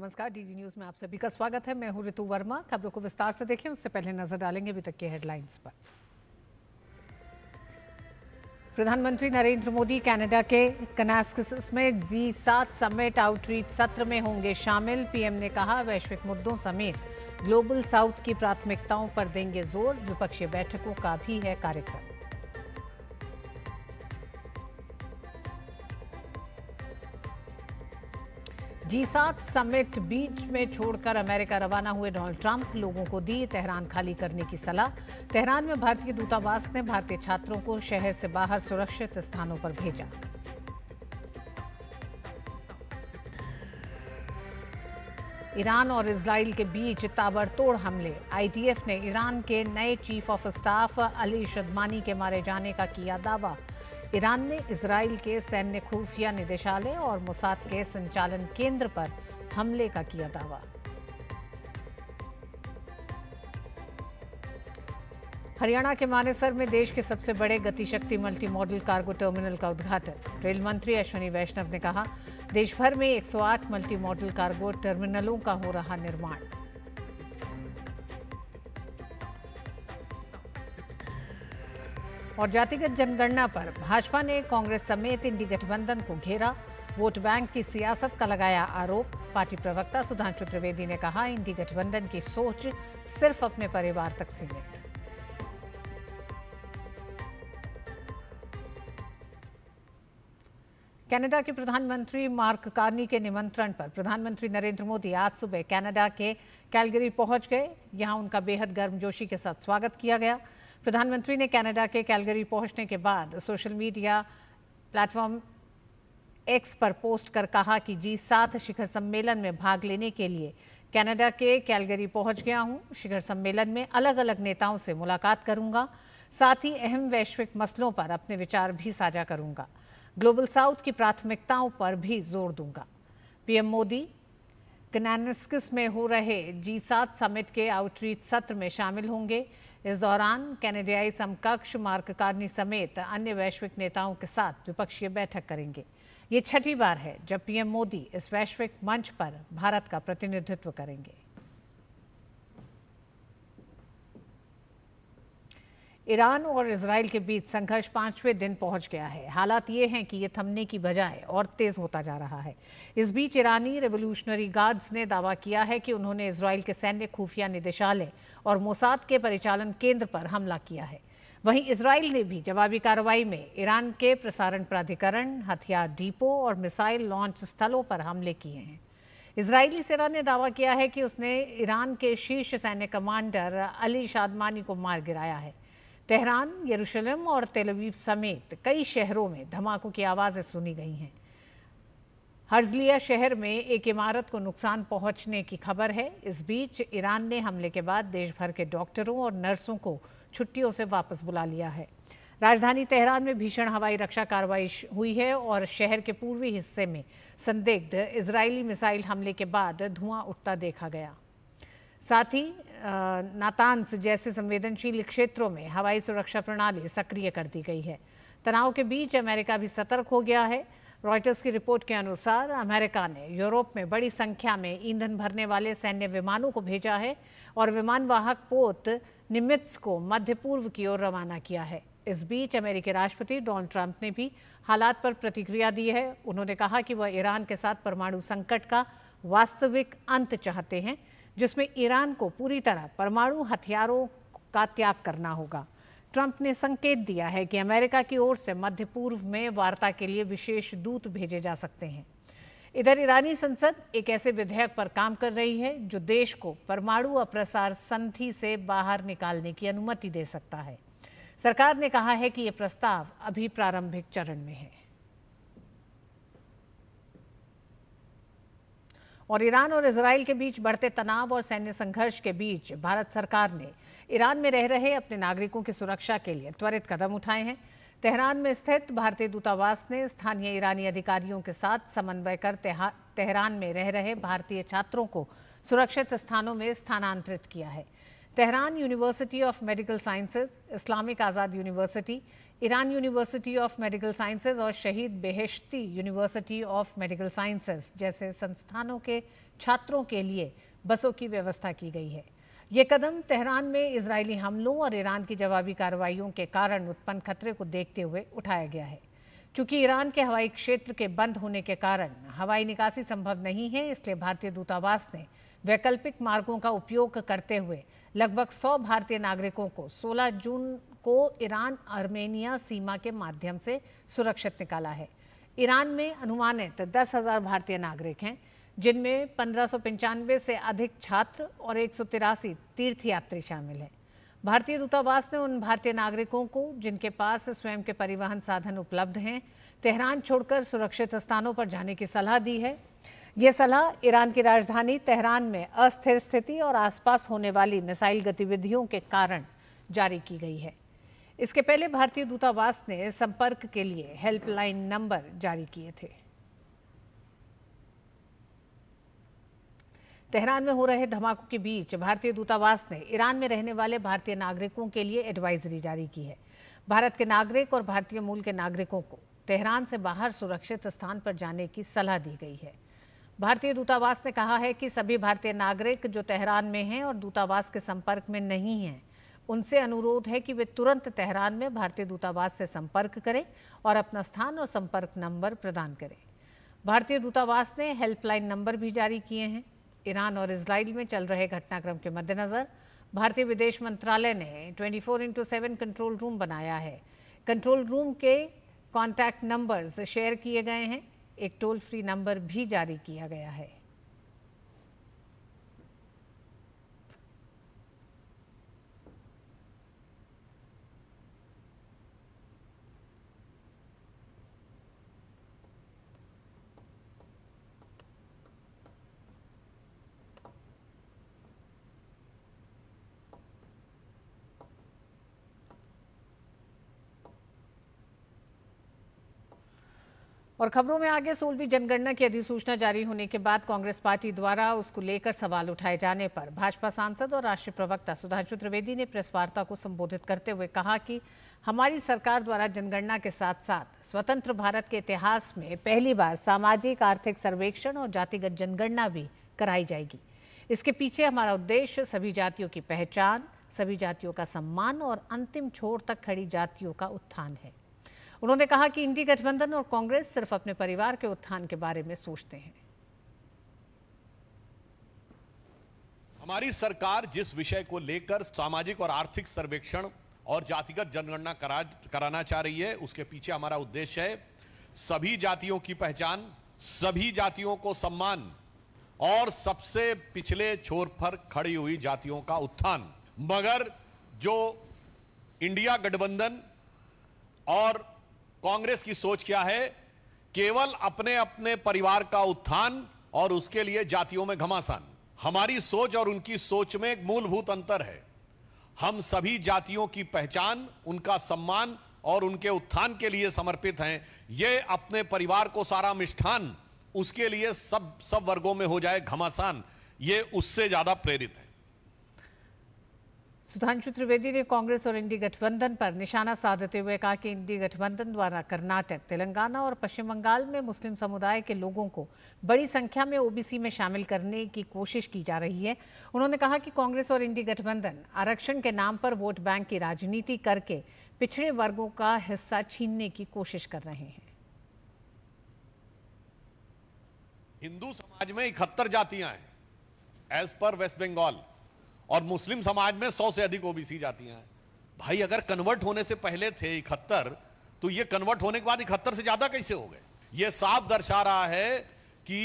नमस्कार, DD news में आप सभी का स्वागत है। मैं हूं ऋतु वर्मा। खबरों को विस्तार से देखें उससे पहले नजर डालेंगे अभी तक के हेडलाइंस पर। प्रधानमंत्री नरेंद्र मोदी कनाडा के कनास्कस में G7 समिट आउटरीच सत्र में होंगे शामिल। पीएम ने कहा वैश्विक मुद्दों समेत ग्लोबल साउथ की प्राथमिकताओं पर देंगे जोर। द्विपक्षीय बैठकों का भी है कार्यक्रम। G7 समिट बीच में छोड़कर अमेरिका रवाना हुए डोनाल्ड ट्रंप। लोगों को दी तेहरान खाली करने की सलाह। तेहरान में भारतीय दूतावास ने भारतीय छात्रों को शहर से बाहर सुरक्षित स्थानों पर भेजा। ईरान और इजराइल के बीच ताबड़तोड़ हमले। आईडीएफ ने ईरान के नए चीफ ऑफ स्टाफ अली शदमानी के मारे जाने का किया दावा। ईरान ने इजराइल के सैन्य खुफिया निदेशालय और मोसाद के संचालन केंद्र पर हमले का किया दावा। हरियाणा के मानेसर में देश के सबसे बड़े Gatishakti multi modal cargo terminal का उद्घाटन। रेल मंत्री अश्विनी वैष्णव ने कहा देश भर में 108 मल्टी मॉडल कार्गो टर्मिनलों का हो रहा निर्माण। और जातिगत जनगणना पर भाजपा ने कांग्रेस समेत इंडी गठबंधन को घेरा। वोट बैंक की सियासत का लगाया आरोप। पार्टी प्रवक्ता सुधांशु त्रिवेदी ने कहा इंडी गठबंधन की सोच सिर्फ अपने परिवार तक सीमित। कनाडा के प्रधानमंत्री मार्क कार्नी के निमंत्रण पर प्रधानमंत्री नरेंद्र मोदी आज सुबह कनाडा के कैलगरी पहुंच गए। यहां उनका बेहद गर्मजोशी के साथ स्वागत किया गया। प्रधानमंत्री ने कनाडा के कैलगरी पहुंचने के बाद सोशल मीडिया प्लेटफॉर्म एक्स पर पोस्ट कर कहा कि G7 शिखर सम्मेलन में भाग लेने के लिए कनाडा के कैलगरी पहुंच गया हूं। शिखर सम्मेलन में अलग अलग नेताओं से मुलाकात करूंगा, साथ ही अहम वैश्विक मसलों पर अपने विचार भी साझा करूंगा। ग्लोबल साउथ की प्राथमिकताओं पर भी जोर दूंगा। पीएम मोदी कनास्कस में हो रहे G7 समिट के आउटरीच सत्र में शामिल होंगे। इस दौरान कनाडाई समकक्ष मार्क कार्नी समेत अन्य वैश्विक नेताओं के साथ द्विपक्षीय बैठक करेंगे। ये छठी बार है जब पीएम मोदी इस वैश्विक मंच पर भारत का प्रतिनिधित्व करेंगे। ईरान और इजराइल के बीच संघर्ष 5वें दिन पहुंच गया है। हालात ये हैं कि ये थमने की बजाय और तेज होता जा रहा है। इस बीच ईरानी रेवोल्यूशनरी गार्ड्स ने दावा किया है कि उन्होंने इजराइल के सैन्य खुफिया निदेशालय और मोसाद के परिचालन केंद्र पर हमला किया है। वहीं इजराइल ने भी जवाबी कार्रवाई में ईरान के प्रसारण प्राधिकरण, हथियार डिपो और मिसाइल लॉन्च स्थलों पर हमले किए हैं। इजरायली सेना ने दावा किया है कि उसने ईरान के शीर्ष सैन्य कमांडर अली शादमानी को मार गिराया है। तेहरान, यरूशलेम और तेल अवीव समेत कई शहरों में धमाकों की आवाज़ें सुनी गई हैं। हर्जलिया शहर में एक इमारत को नुकसान पहुंचने की खबर है। इस बीच ईरान ने हमले के बाद देश भर के डॉक्टरों और नर्सों को छुट्टियों से वापस बुला लिया है। राजधानी तेहरान में भीषण हवाई रक्षा कार्रवाई हुई है और शहर के पूर्वी हिस्से में संदिग्ध इजरायली मिसाइल हमले के बाद धुआं उठता देखा गया। साथ ही नातान्स जैसे संवेदनशील क्षेत्रों में हवाई सुरक्षा प्रणाली सक्रिय कर दी गई है। तनाव के बीच अमेरिका भी सतर्क हो गया है। रॉयटर्स की रिपोर्ट के अनुसार अमेरिका ने यूरोप में बड़ी संख्या में ईंधन भरने वाले सैन्य विमानों को भेजा है और विमानवाहक पोत निमित्ज को मध्य पूर्व की ओर रवाना किया है। इस बीच अमेरिकी राष्ट्रपति डोनाल्ड ट्रंप ने भी हालात पर प्रतिक्रिया दी है। उन्होंने कहा कि वह ईरान के साथ परमाणु संकट का वास्तविक अंत चाहते हैं, जिसमें ईरान को पूरी तरह परमाणु हथियारों का त्याग करना होगा। ट्रंप ने संकेत दिया है कि अमेरिका की ओर से मध्य पूर्व में वार्ता के लिए विशेष दूत भेजे जा सकते हैं। इधर ईरानी संसद एक ऐसे विधेयक पर काम कर रही है जो देश को परमाणु अप्रसार संधि से बाहर निकालने की अनुमति दे सकता है। सरकार ने कहा है कि यह प्रस्ताव अभी प्रारंभिक चरण में है। और ईरान और इजराइल के बीच बढ़ते तनाव और सैन्य संघर्ष के बीच भारत सरकार ने ईरान में रह रहे अपने नागरिकों की सुरक्षा के लिए त्वरित कदम उठाए हैं। तेहरान में स्थित भारतीय दूतावास ने स्थानीय ईरानी अधिकारियों के साथ समन्वय कर तेहरान में रह रहे भारतीय छात्रों को सुरक्षित स्थानों में स्थानांतरित किया है। Tehran university of medical sciences, Islamic Azad university, Iran university of medical sciences और शहीद Beheshti university of medical sciences जैसे संस्थानों के छात्रों के लिए बसों की व्यवस्था की गई है। ये कदम तेहरान में इजरायली हमलों और ईरान की जवाबी कार्रवाइयों के कारण उत्पन्न खतरे को देखते हुए उठाया गया है। चूंकि ईरान के हवाई क्षेत्र के बंद होने के कारण हवाई निकासी संभव नहीं है, इसलिए भारतीय दूतावास ने वैकल्पिक मार्गों का उपयोग करते हुए लगभग 100 भारतीय नागरिकों को 16 जून को ईरान आर्मेनिया सीमा के माध्यम से सुरक्षित निकाला है। ईरान में अनुमानित 10,000 भारतीय नागरिक हैं, जिनमें 1595 से अधिक छात्र और 183 तीर्थयात्री शामिल हैं। भारतीय दूतावास ने उन भारतीय नागरिकों को जिनके पास स्वयं के परिवहन साधन उपलब्ध हैं, तेहरान छोड़कर सुरक्षित स्थानों पर जाने की सलाह दी है। ये सलाह ईरान की राजधानी तेहरान में अस्थिर स्थिति और आसपास होने वाली मिसाइल गतिविधियों के कारण जारी की गई है। इसके पहले भारतीय दूतावास ने संपर्क के लिए हेल्पलाइन नंबर जारी किए थे। तेहरान में हो रहे धमाकों के बीच भारतीय दूतावास ने ईरान में रहने वाले भारतीय नागरिकों के लिए एडवाइजरी जारी की है। भारत के नागरिक और भारतीय मूल के नागरिकों को तेहरान से बाहर सुरक्षित स्थान पर जाने की सलाह दी गई है। भारतीय दूतावास ने कहा है कि सभी भारतीय नागरिक जो तेहरान में हैं और दूतावास के संपर्क में नहीं हैं, उनसे अनुरोध है कि वे तुरंत तेहरान में भारतीय दूतावास से संपर्क करें और अपना स्थान और संपर्क नंबर प्रदान करें। भारतीय दूतावास ने हेल्पलाइन नंबर भी जारी किए हैं। ईरान और इजराइल में चल रहे घटनाक्रम के मद्देनजर भारतीय विदेश मंत्रालय ने 24/7 कंट्रोल रूम बनाया है। कंट्रोल रूम के कॉन्टैक्ट नंबर्स शेयर किए गए हैं। एक टोल फ्री नंबर भी जारी किया गया है। और खबरों में आगे 16वीं जनगणना की अधिसूचना जारी होने के बाद कांग्रेस पार्टी द्वारा उसको लेकर सवाल उठाए जाने पर भाजपा सांसद और राष्ट्रीय प्रवक्ता सुधांशु त्रिवेदी ने प्रेस वार्ता को संबोधित करते हुए कहा कि हमारी सरकार द्वारा जनगणना के साथ साथ स्वतंत्र भारत के इतिहास में पहली बार सामाजिक आर्थिक सर्वेक्षण और जातिगत जनगणना भी कराई जाएगी। इसके पीछे हमारा उद्देश्य सभी जातियों की पहचान, सभी जातियों का सम्मान और अंतिम छोर तक खड़ी जातियों का उत्थान है। उन्होंने कहा कि इंडी गठबंधन और कांग्रेस सिर्फ अपने परिवार के उत्थान के बारे में सोचते हैं। हमारी सरकार जिस विषय को लेकर सामाजिक और आर्थिक सर्वेक्षण और जातिगत जनगणना कराना चाह रही है, उसके पीछे हमारा उद्देश्य है सभी जातियों की पहचान, सभी जातियों को सम्मान और सबसे पिछले छोर पर खड़ी हुई जातियों का उत्थान। मगर जो इंडिया गठबंधन और कांग्रेस की सोच क्या है? केवल अपने अपने परिवार का उत्थान और उसके लिए जातियों में घमासान। हमारी सोच और उनकी सोच में एक मूलभूत अंतर है। हम सभी जातियों की पहचान, उनका सम्मान और उनके उत्थान के लिए समर्पित हैं। ये अपने परिवार को सारा मिष्ठान, उसके लिए सब वर्गों में हो जाए घमासान, ये उससे ज्यादा प्रेरित है। सुधांशु त्रिवेदी ने कांग्रेस और इंडी गठबंधन पर निशाना साधते हुए कहा कि इंडी गठबंधन द्वारा कर्नाटक, तेलंगाना और पश्चिम बंगाल में मुस्लिम समुदाय के लोगों को बड़ी संख्या में ओबीसी में शामिल करने की कोशिश की जा रही है। उन्होंने कहा कि कांग्रेस और इंडी गठबंधन आरक्षण के नाम पर वोट बैंक की राजनीति करके पिछड़े वर्गों का हिस्सा छीनने की कोशिश कर रहे हैं। हिंदू समाज में 71 जातियां हैं एज पर वेस्ट बंगाल, और मुस्लिम समाज में 100 से अधिक ओबीसी जातियां हैं। भाई अगर कन्वर्ट होने से पहले थे 71, तो ये कन्वर्ट होने के बाद 71 से ज्यादा कैसे हो गए? ये साफ दर्शा रहा है कि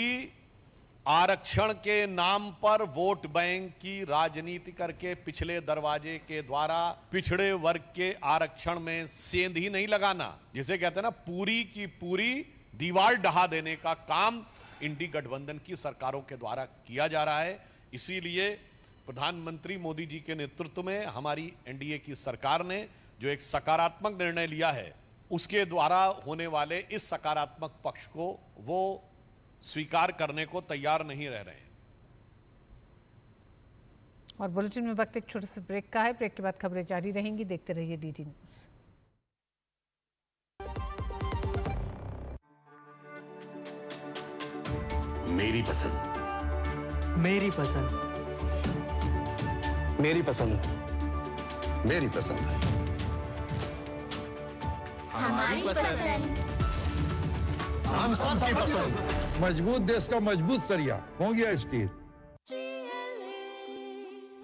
आरक्षण के नाम पर वोट बैंक की राजनीति करके पिछले दरवाजे के द्वारा पिछड़े वर्ग के आरक्षण में सेंध ही नहीं लगाना, जिसे कहते हैं ना पूरी की पूरी दीवार ढहा देने का काम इंडी गठबंधन की सरकारों के द्वारा किया जा रहा है। इसीलिए प्रधानमंत्री मोदी जी के नेतृत्व में हमारी एनडीए की सरकार ने जो एक सकारात्मक निर्णय लिया है, उसके द्वारा होने वाले इस सकारात्मक पक्ष को वो स्वीकार करने को तैयार नहीं रह रहे हैं। और बुलेटिन में वक्त एक छोटे से ब्रेक का है। ब्रेक के बाद खबरें जारी रहेंगी। देखते रहिए डीडी न्यूज। मेरी पसंद, मेरी पसंद, मेरी पसंद, मेरी पसंद, हमारी पसंद। हम सबकी पसंद। मजबूत देश का मजबूत सरिया हो गया स्टील।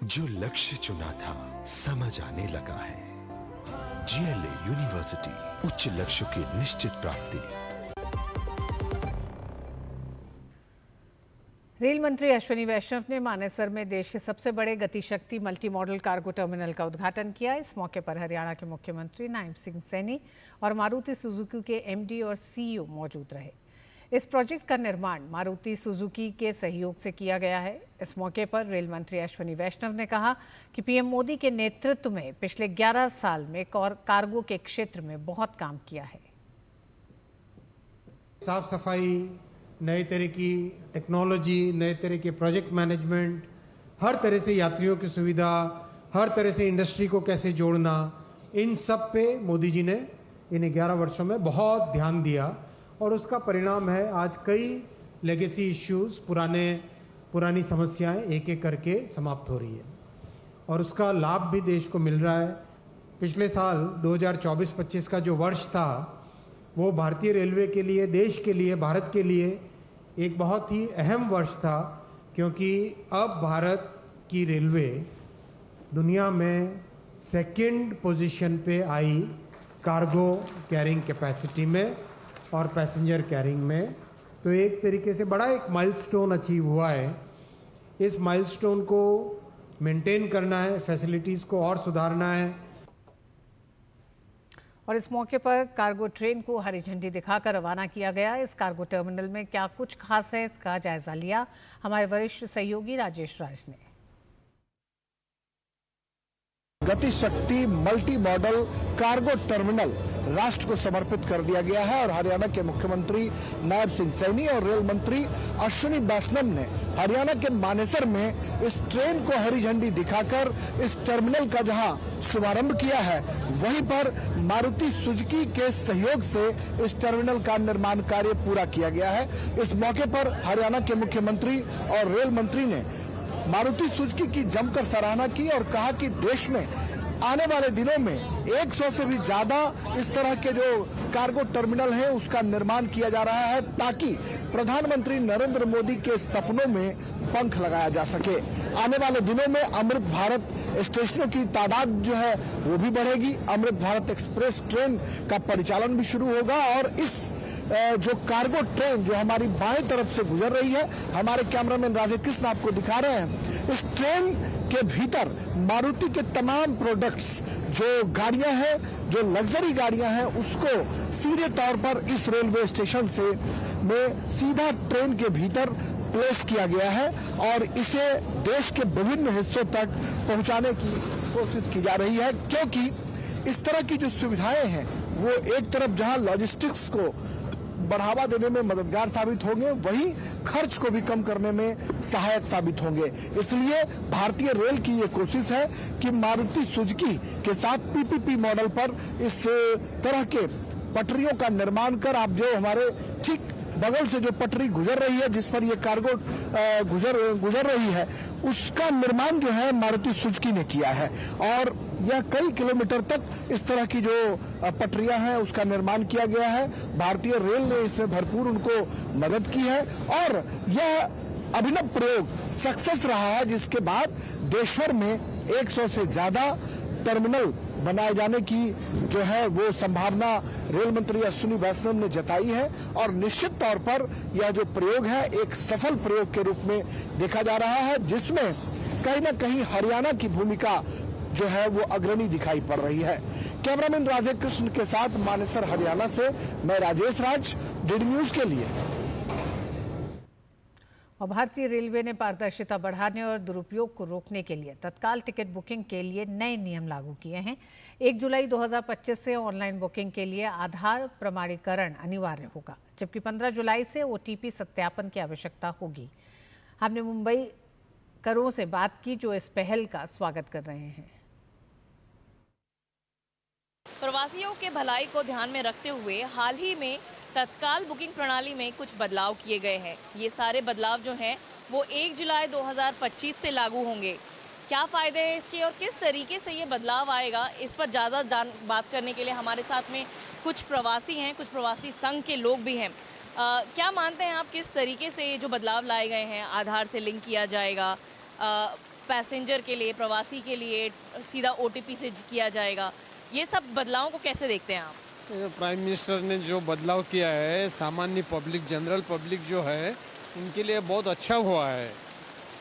जो लक्ष्य चुना था समझ आने लगा है। जीएलए यूनिवर्सिटी, उच्च लक्ष्य की निश्चित प्राप्ति। रेल मंत्री अश्विनी वैष्णव ने मानेसर में देश के सबसे बड़े Gatishakti multi modal cargo terminal का उद्घाटन किया। इस मौके पर हरियाणा के मुख्यमंत्री नायब सिंह सैनी और मारुति सुजुकी के एमडी और सीईओ मौजूद रहे। इस प्रोजेक्ट का निर्माण मारुति सुजुकी के सहयोग से किया गया है। इस मौके पर रेल मंत्री अश्विनी वैष्णव ने कहा कि पीएम मोदी के नेतृत्व में पिछले 11 साल में कार्गो के क्षेत्र में बहुत काम किया है। साफ सफाई, नए तरह की टेक्नोलॉजी, नए तरह के प्रोजेक्ट मैनेजमेंट, हर तरह से यात्रियों की सुविधा, हर तरह से इंडस्ट्री को कैसे जोड़ना, इन सब पे मोदी जी ने इन 11 वर्षों में बहुत ध्यान दिया और उसका परिणाम है आज कई लेगेसी इश्यूज, पुरानी समस्याएं एक एक करके समाप्त हो रही है और उसका लाभ भी देश को मिल रहा है। पिछले साल 2024-25 का जो वर्ष था वो भारतीय रेलवे के लिए, देश के लिए, भारत के लिए एक बहुत ही अहम वर्ष था, क्योंकि अब भारत की रेलवे दुनिया में सेकंड पोजीशन पे आई कार्गो कैरिंग कैपेसिटी में और पैसेंजर कैरिंग में। तो एक तरीके से बड़ा एक माइलस्टोन अचीव हुआ है। इस माइलस्टोन को मेंटेन करना है, फैसिलिटीज़ को और सुधारना है। और इस मौके पर कार्गो ट्रेन को हरी झंडी दिखाकर रवाना किया गया। इस कार्गो टर्मिनल में क्या कुछ खास है, इसका जायजा लिया हमारे वरिष्ठ सहयोगी राजेश राज ने। Gatishakti multi modal cargo terminal राष्ट्र को समर्पित कर दिया गया है और हरियाणा के मुख्यमंत्री नायब सिंह सैनी और रेल मंत्री अश्विनी वैष्णव ने हरियाणा के मानेसर में इस ट्रेन को हरी झंडी दिखाकर इस टर्मिनल का जहां शुभारंभ किया है, वहीं पर मारुति सुजुकी के सहयोग से इस टर्मिनल का निर्माण कार्य पूरा किया गया है। इस मौके पर हरियाणा के मुख्यमंत्री और रेल मंत्री ने मारुति सुजुकी की जमकर सराहना की और कहा कि देश में आने वाले दिनों में 100 से भी ज्यादा इस तरह के जो कार्गो टर्मिनल हैं उसका निर्माण किया जा रहा है, ताकि प्रधानमंत्री नरेंद्र मोदी के सपनों में पंख लगाया जा सके। आने वाले दिनों में अमृत भारत स्टेशनों की तादाद जो है वो भी बढ़ेगी। अमृत भारत एक्सप्रेस ट्रेन का परिचालन भी शुरू होगा और इस जो कार्गो ट्रेन जो हमारी बाएं तरफ से गुजर रही है, हमारे कैमरामैन राधे कृष्ण आपको दिखा रहे हैं, इस ट्रेन के भीतर मारुति के तमाम प्रोडक्ट्स जो गाड़ियां हैं, जो लग्जरी गाड़ियां हैं, उसको सीधे तौर पर इस रेलवे स्टेशन से में सीधा ट्रेन के भीतर प्लेस किया गया है और इसे देश के विभिन्न हिस्सों तक पहुंचाने की कोशिश की जा रही है, क्योंकि इस तरह की जो सुविधाएं हैं वो एक तरफ जहां लॉजिस्टिक्स को बढ़ावा देने में मददगार साबित होंगे, वहीं खर्च को भी कम करने में सहायक साबित होंगे। इसलिए भारतीय रेल की ये कोशिश है कि मारुति सुजुकी के साथ पीपीपी मॉडल पर इस तरह के पटरियों का निर्माण कर, आप जो हमारे ठीक बगल से जो पटरी गुजर रही है, जिस पर ये कार्गो गुजर रही है, उसका निर्माण जो है मारुति सुजुकी ने किया है और यह कई किलोमीटर तक इस तरह की जो पटरियां हैं उसका निर्माण किया गया है। भारतीय रेल ने इसमें भरपूर उनको मदद की है और यह अभिनव प्रयोग सक्सेस रहा है, जिसके बाद देश भर में 100 से ज्यादा टर्मिनल बनाए जाने की जो है वो संभावना रेल मंत्री अश्विनी वैष्णव ने जताई है और निश्चित तौर पर यह जो प्रयोग है एक सफल प्रयोग के रूप में देखा जा रहा है, जिसमें कहीं ना कहीं हरियाणा की भूमिका जो है वो अग्रणी दिखाई पड़ रही है। कैमरामैन राधे कृष्ण के साथ मानेसर हरियाणा से मैं राजेश राज, डीडी न्यूज के लिए। और भारतीय रेलवे ने पारदर्शिता बढ़ाने और दुरुपयोग को रोकने के लिए तत्काल टिकट बुकिंग के लिए नए नियम लागू किए हैं। 1 जुलाई 2025 से ऑनलाइन बुकिंग के लिए आधार प्रमाणीकरण अनिवार्य होगा, जबकि 15 जुलाई से ओटीपी सत्यापन की आवश्यकता होगी। हमने मुंबई करों से बात की जो इस पहल का स्वागत कर रहे हैं। प्रवासियों के भलाई को ध्यान में रखते हुए हाल ही में तत्काल बुकिंग प्रणाली में कुछ बदलाव किए गए हैं। ये सारे बदलाव जो हैं वो 1 जुलाई 2025 से लागू होंगे। क्या फ़ायदे हैं इसके और किस तरीके से ये बदलाव आएगा, इस पर ज़्यादा बात करने के लिए हमारे साथ में कुछ प्रवासी हैं, कुछ प्रवासी संघ के लोग भी हैं। क्या मानते हैं आप, किस तरीके से ये जो बदलाव लाए गए हैं, आधार से लिंक किया जाएगा, पैसेंजर के लिए, प्रवासी के लिए सीधा OTP से किया जाएगा, ये सब बदलावों को कैसे देखते हैं आप? प्राइम मिनिस्टर ने जो बदलाव किया है, सामान्य पब्लिक, जनरल पब्लिक जो है उनके लिए बहुत अच्छा हुआ है,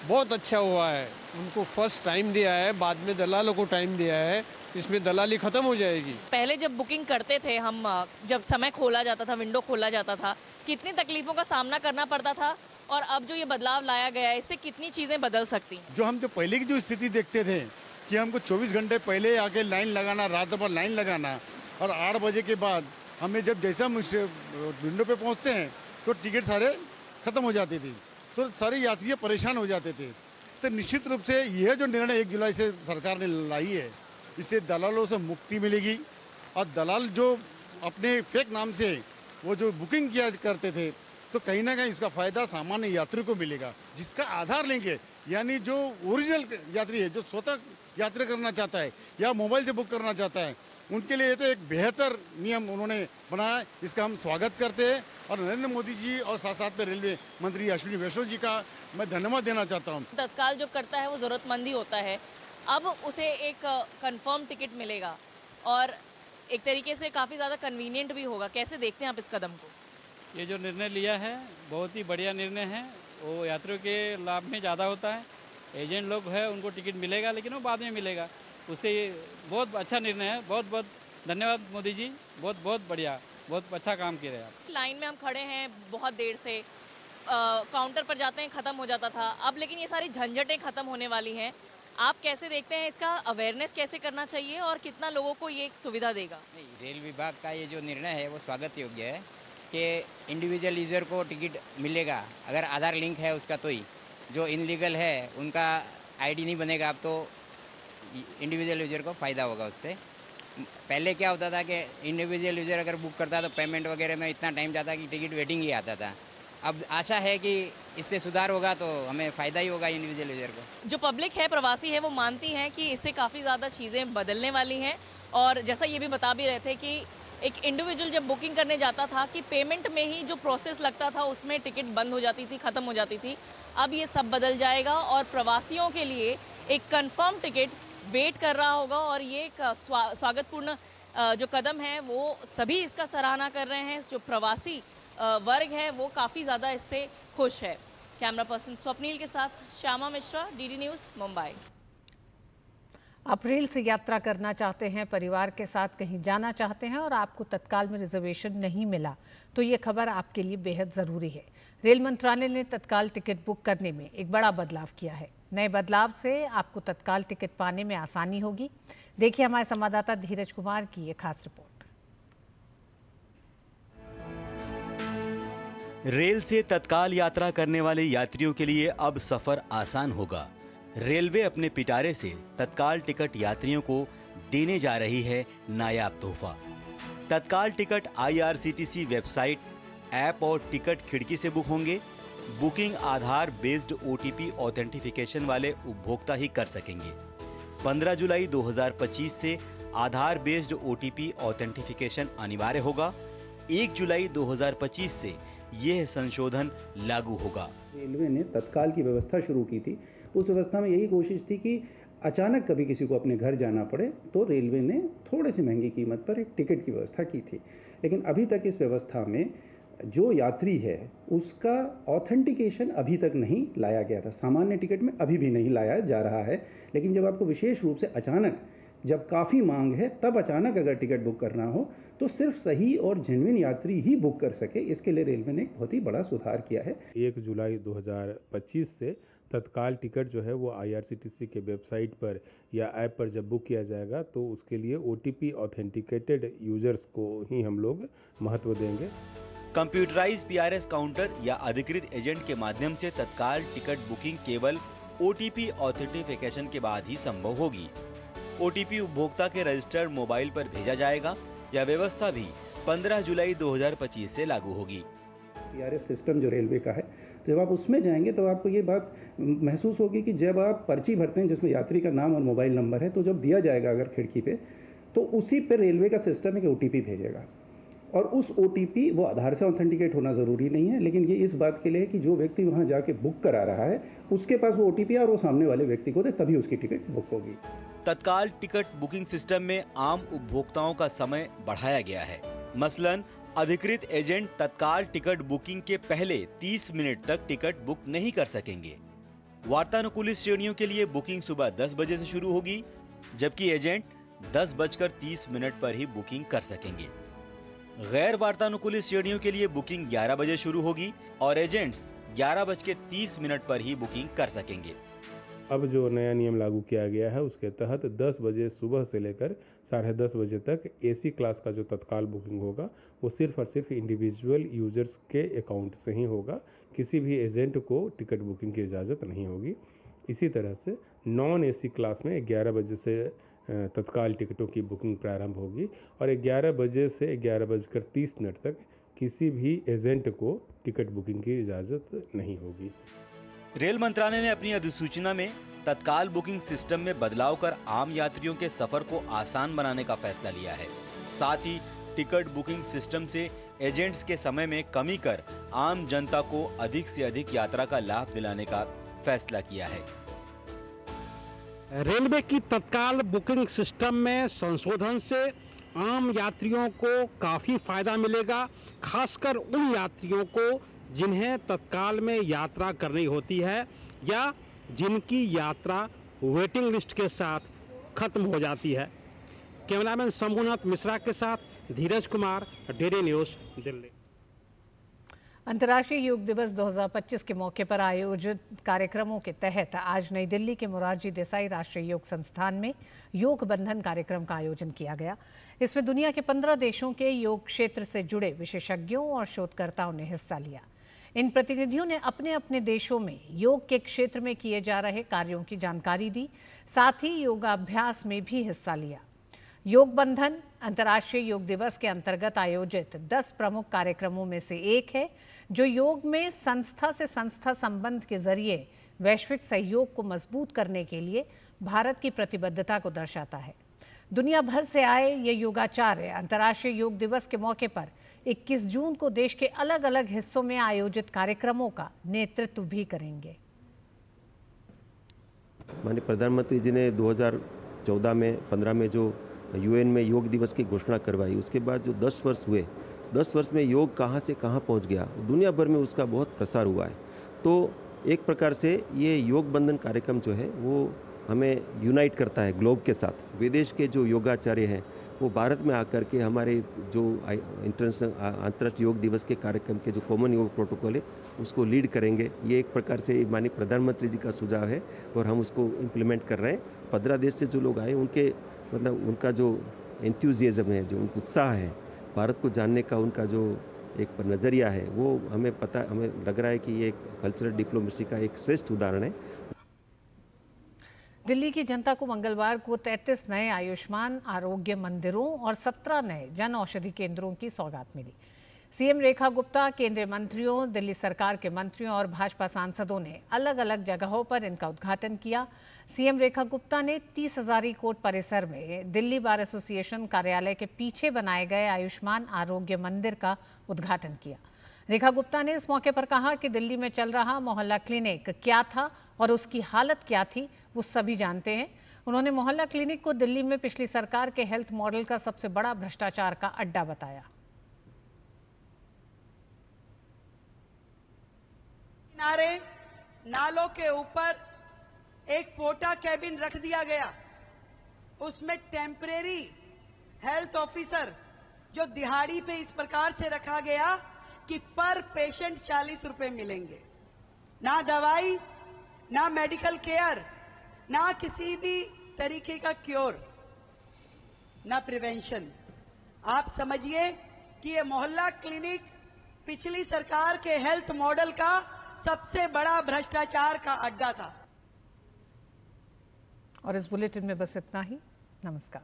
बहुत अच्छा हुआ है। उनको फर्स्ट टाइम दिया है, बाद में दलालों को टाइम दिया है, इसमें दलाली खत्म हो जाएगी। पहले जब बुकिंग करते थे हम, जब समय खोला जाता था, विंडो खोला जाता था, कितनी तकलीफों का सामना करना पड़ता था, और अब जो ये बदलाव लाया गया है इससे कितनी चीज़ें बदल सकती हैं? जो पहले की जो स्थिति देखते थे कि हमको 24 घंटे पहले आके लाइन लगाना, रात भर लाइन लगाना, और 8 बजे के बाद हमें जब जैसा विंडो पे पहुंचते हैं तो टिकट सारे खत्म हो जाती थी, तो सारे यात्री परेशान हो जाते थे। तो निश्चित रूप से यह जो निर्णय 1 जुलाई से सरकार ने लाई है, इससे दलालों से मुक्ति मिलेगी, और दलाल जो अपने फेक नाम से वो जो बुकिंग किया करते थे, तो कहीं ना कहीं इसका फ़ायदा सामान्य यात्री को मिलेगा। जिसका आधार लेंगे, यानी जो ओरिजिनल यात्री है, जो स्वतः यात्रा करना चाहता है या मोबाइल से बुक करना चाहता है, उनके लिए तो एक बेहतर नियम उन्होंने बनाया है। इसका हम स्वागत करते हैं, और नरेंद्र मोदी जी और साथ साथ में रेलवे मंत्री अश्विनी वैष्णव जी का मैं धन्यवाद देना चाहता हूँ। तत्काल जो करता है वो ज़रूरतमंद ही होता है, अब उसे एक कंफर्म टिकट मिलेगा और एक तरीके से काफ़ी ज़्यादा कन्वीनियंट भी होगा। कैसे देखते हैं आप इस कदम को? ये जो निर्णय लिया है बहुत ही बढ़िया निर्णय है, वो यात्रियों के लाभ में ज़्यादा होता है। एजेंट लोग हैं उनको टिकट मिलेगा, लेकिन वो बाद में मिलेगा, उससे बहुत अच्छा निर्णय है। बहुत बहुत धन्यवाद मोदी जी, बहुत बहुत बढ़िया, बहुत अच्छा काम किया है आप। लाइन में हम खड़े हैं बहुत देर से, काउंटर पर जाते हैं, ख़त्म हो जाता था, अब लेकिन ये सारी झंझटें ख़त्म होने वाली हैं। आप कैसे देखते हैं, इसका अवेयरनेस कैसे करना चाहिए और कितना लोगों को ये एक सुविधा देगा? रेल विभाग का ये जो निर्णय है वो स्वागत योग्य है कि इंडिविजुअल यूज़र को टिकट मिलेगा अगर आधार लिंक है उसका, तो ही जो इनलीगल है उनका आईडी नहीं बनेगा, अब तो इंडिविजुअल यूज़र को फ़ायदा होगा उससे। पहले क्या होता था कि इंडिविजुअल यूज़र अगर बुक करता तो पेमेंट वगैरह में इतना टाइम जाता कि टिकट वेटिंग ही आता था। अब आशा है कि इससे सुधार होगा तो हमें फ़ायदा ही होगा इंडिविजुअल यूज़र को। जो पब्लिक है, प्रवासी है, वो मानती हैं कि इससे काफ़ी ज़्यादा चीज़ें बदलने वाली हैं, और जैसा ये भी बता भी रहे थे कि एक इंडिविजुअल जब बुकिंग करने जाता था कि पेमेंट में ही जो प्रोसेस लगता था उसमें टिकट बंद हो जाती थी, ख़त्म हो जाती थी। अब ये सब बदल जाएगा और प्रवासियों के लिए एक कंफर्म टिकट वेट कर रहा होगा, और ये एक स्वागतपूर्ण जो कदम है वो सभी इसका सराहना कर रहे हैं। जो प्रवासी वर्ग है वो काफ़ी ज़्यादा इससे खुश है। कैमरा पर्सन स्वप्नील के साथ श्यामा मिश्रा, DD न्यूज़, मुंबई। अप्रैल से यात्रा करना चाहते हैं, परिवार के साथ कहीं जाना चाहते हैं और आपको तत्काल में रिजर्वेशन नहीं मिला, तो ये खबर आपके लिए बेहद ज़रूरी है। रेल मंत्रालय ने तत्काल टिकट बुक करने में एक बड़ा बदलाव किया है। नए बदलाव से आपको तत्काल टिकट पाने में आसानी होगी। देखिए हमारे संवाददाता धीरज कुमार की ये खास रिपोर्ट। रेल से तत्काल यात्रा करने वाले यात्रियों के लिए अब सफर आसान होगा। रेलवे अपने पिटारे से तत्काल टिकट यात्रियों को देने जा रही है नायाब तोहफा। तत्काल टिकट IRCTC वेबसाइट, ऐप और टिकट खिड़की से बुक होंगे। बुकिंग आधार बेस्ड OTP ऑथेंटिफिकेशन वाले उपभोक्ता ही कर सकेंगे। 15 जुलाई 2025 से आधार बेस्ड OTP ऑथेंटिफिकेशन अनिवार्य होगा। 1 जुलाई 2025 से यह संशोधन लागू होगा। रेलवे ने तत्काल की व्यवस्था शुरू की थी। उस व्यवस्था में यही कोशिश थी कि अचानक कभी किसी को अपने घर जाना पड़े तो रेलवे ने थोड़े से महंगी कीमत पर एक टिकट की व्यवस्था की थी। लेकिन अभी तक इस व्यवस्था में जो यात्री है उसका ऑथेंटिकेशन अभी तक नहीं लाया गया था। सामान्य टिकट में अभी भी नहीं लाया जा रहा है। लेकिन जब आपको विशेष रूप से अचानक, जब काफ़ी मांग है, तब अचानक अगर टिकट बुक करना हो तो सिर्फ सही और जेन्युइन यात्री ही बुक कर सके। इसके लिए रेलवे ने एक बहुत ही बड़ा सुधार किया है। 1 जुलाई 2025 से तत्काल टिकट जो है वो IRCTC के वेबसाइट पर या ऐप पर जब बुक किया जाएगा तो उसके लिए OTP ऑथेंटिकेटेड यूजर्स को ही हम लोग महत्व देंगे। कंप्यूटराइज PRS काउंटर या अधिकृत एजेंट के माध्यम से तत्काल टिकट बुकिंग केवल OTP ऑथेंटिफिकेशन के बाद ही संभव होगी। OTP उपभोक्ता के रजिस्टर्ड मोबाइल पर भेजा जाएगा। यह व्यवस्था भी 15 जुलाई 2025 से लागू होगी। PRS सिस्टम जो रेलवे का है, जब आप उसमें जाएंगे तो आपको ये बात महसूस होगी कि जब आप पर्ची भरते हैं जिसमें यात्री का नाम और मोबाइल नंबर है, तो जब दिया जाएगा अगर खिड़की पे, तो उसी पे रेलवे का सिस्टम एक OTP भेजेगा। और उस OTP वो आधार से ऑथेंटिकेट होना ज़रूरी नहीं है, लेकिन ये इस बात के लिए है कि जो व्यक्ति वहाँ जाके बुक करा रहा है उसके पास वो OTP और वो सामने वाले व्यक्ति को दे, तभी उसकी टिकट बुक होगी। तत्काल टिकट बुकिंग सिस्टम में आम उपभोक्ताओं का समय बढ़ाया गया है। मसलन अधिकृत एजेंट तत्काल टिकट बुकिंग के पहले 30 मिनट तक टिकट बुक नहीं कर सकेंगे। वार्तानुकूलित श्रेणियों के लिए बुकिंग सुबह 10 बजे से शुरू होगी, जबकि एजेंट 10:30 पर ही बुकिंग कर सकेंगे। गैर वार्तानुकूलित श्रेणियों के लिए बुकिंग 11 बजे शुरू होगी और एजेंट्स 11:30 पर ही बुकिंग कर सकेंगे। अब जो नया नियम लागू किया गया है उसके तहत 10 बजे सुबह से लेकर 10:30 बजे तक AC क्लास का जो तत्काल बुकिंग होगा वो सिर्फ और सिर्फ इंडिविजुअल यूजर्स के अकाउंट से ही होगा। किसी भी एजेंट को टिकट बुकिंग की इजाज़त नहीं होगी। इसी तरह से नॉन AC क्लास में 11 बजे से तत्काल टिकटों की बुकिंग प्रारंभ होगी और 11 बजे से 11:30 तक किसी भी एजेंट को टिकट बुकिंग की इजाज़त नहीं होगी। रेल मंत्रालय ने अपनी अधिसूचना में तत्काल बुकिंग सिस्टम में बदलाव कर आम यात्रियों के सफर को आसान बनाने का फैसला लिया है। साथ ही टिकट बुकिंग सिस्टम से एजेंट्स के समय में कमी कर आम जनता को अधिक से अधिक यात्रा का लाभ दिलाने का फैसला किया है। रेलवे की तत्काल बुकिंग सिस्टम में संशोधन से आम यात्रियों को काफी फायदा मिलेगा, खासकर उन यात्रियों को जिन्हें तत्काल में यात्रा करनी होती है या जिनकी यात्रा वेटिंग लिस्ट के साथ खत्म हो जाती है। कैमरामैन शंभुनाथ मिश्रा के साथ धीरज कुमार, DD न्यूज़, दिल्ली। अंतर्राष्ट्रीय योग दिवस 2025 के मौके पर आयोजित कार्यक्रमों के तहत आज नई दिल्ली के मोरारजी देसाई राष्ट्रीय योग संस्थान में योग बंधन कार्यक्रम का आयोजन किया गया। इसमें दुनिया के 15 देशों के योग क्षेत्र से जुड़े विशेषज्ञों और शोधकर्ताओं ने हिस्सा लिया। इन प्रतिनिधियों ने अपने अपने देशों में योग के क्षेत्र में किए जा रहे कार्यों की जानकारी दी, साथ ही योगाभ्यास में भी हिस्सा लिया। योग बंधन अंतर्राष्ट्रीय योग दिवस के अंतर्गत आयोजित 10 प्रमुख कार्यक्रमों में से एक है, जो योग में संस्था से संस्था संबंध के जरिए वैश्विक सहयोग को मजबूत करने के लिए भारत की प्रतिबद्धता को दर्शाता है। दुनिया भर से आए ये योगाचार्य अंतर्राष्ट्रीय योग दिवस के मौके पर 21 जून को देश के अलग अलग हिस्सों में आयोजित कार्यक्रमों का नेतृत्व भी करेंगे। माननीय प्रधानमंत्री जी ने 2014 में 15 में जो UN में योग दिवस की घोषणा करवाई, उसके बाद जो 10 वर्ष हुए, 10 वर्ष में योग कहाँ से कहाँ पहुँच गया, दुनिया भर में उसका बहुत प्रसार हुआ है। तो एक प्रकार से ये योग बंधन कार्यक्रम जो है वो हमें यूनाइट करता है ग्लोब के साथ। विदेश के जो योगाचार्य हैं वो भारत में आकर के हमारे जो इंटरनेशनल अंतर्राष्ट्रीय योग दिवस के कार्यक्रम के जो कॉमन योग प्रोटोकॉल है उसको लीड करेंगे। ये एक प्रकार से माननीय प्रधानमंत्री जी का सुझाव है और हम उसको इम्प्लीमेंट कर रहे हैं। 15 देश से जो लोग आए उनके मतलब उनका जो एंथुजियाज्म है, जो उनका उत्साह है, भारत को जानने का उनका जो एक नज़रिया है, वो हमें लग रहा है कि ये एक कल्चरल डिप्लोमेसी का एक श्रेष्ठ उदाहरण है। दिल्ली की जनता को मंगलवार को 33 नए आयुष्मान आरोग्य मंदिरों और 17 नए जन औषधि केंद्रों की सौगात मिली। सीएम रेखा गुप्ता, केंद्रीय मंत्रियों, दिल्ली सरकार के मंत्रियों और भाजपा सांसदों ने अलग अलग जगहों पर इनका उद्घाटन किया। सीएम रेखा गुप्ता ने 30 हज़ारी कोट परिसर में दिल्ली बार एसोसिएशन कार्यालय के पीछे बनाए गए आयुष्मान आरोग्य मंदिर का उद्घाटन किया। रेखा गुप्ता ने इस मौके पर कहा कि दिल्ली में चल रहा मोहल्ला क्लिनिक क्या था और उसकी हालत क्या थी वो सभी जानते हैं। उन्होंने मोहल्ला क्लिनिक को दिल्ली में पिछली सरकार के हेल्थ मॉडल का सबसे बड़ा भ्रष्टाचार का अड्डा बताया। किनारे नालों के ऊपर एक पोटा कैबिन रख दिया गया, उसमें टेम्परेरी हेल्थ ऑफिसर जो दिहाड़ी पे इस प्रकार से रखा गया कि पर पेशेंट 40 रुपए मिलेंगे। ना दवाई, ना मेडिकल केयर, ना किसी भी तरीके का क्योर, ना प्रिवेंशन। आप समझिए कि ये मोहल्ला क्लिनिक पिछली सरकार के हेल्थ मॉडल का सबसे बड़ा भ्रष्टाचार का अड्डा था। और इस बुलेटिन में बस इतना ही। नमस्कार।